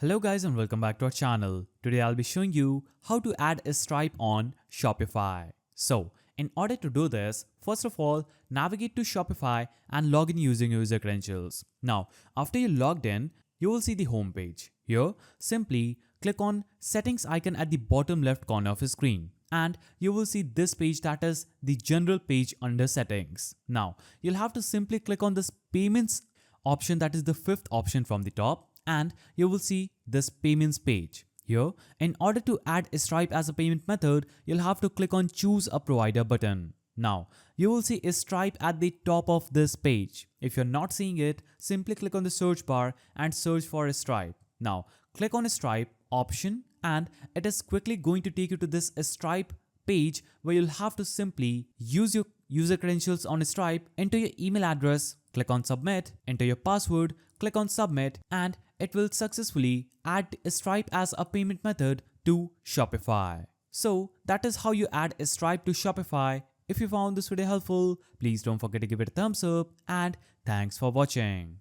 Hello guys and welcome back to our channel. Today I'll be showing you how to add a stripe on Shopify. So in order to do this, first of all, navigate to Shopify and log in using user credentials. Now, after you logged in, you will see the home page. Here, simply click on settings icon at the bottom left corner of your screen. And you will see this page, that is the general page under settings. Now, you'll have to simply click on this payments option, that is the fifth option from the top, and you will see this payments page. Here, in order to add Stripe as a payment method, you'll have to click on choose a provider button. Now, you will see Stripe at the top of this page. If you're not seeing it, simply click on the search bar and search for Stripe. Now, click on Stripe option and it is quickly going to take you to this Stripe page where you'll have to simply use your user credentials on Stripe, enter your email address, click on submit, enter your password, click on submit, and it will successfully add Stripe as a payment method to Shopify. So that is how you add Stripe to Shopify. If you found this video helpful, please don't forget to give it a thumbs up and thanks for watching.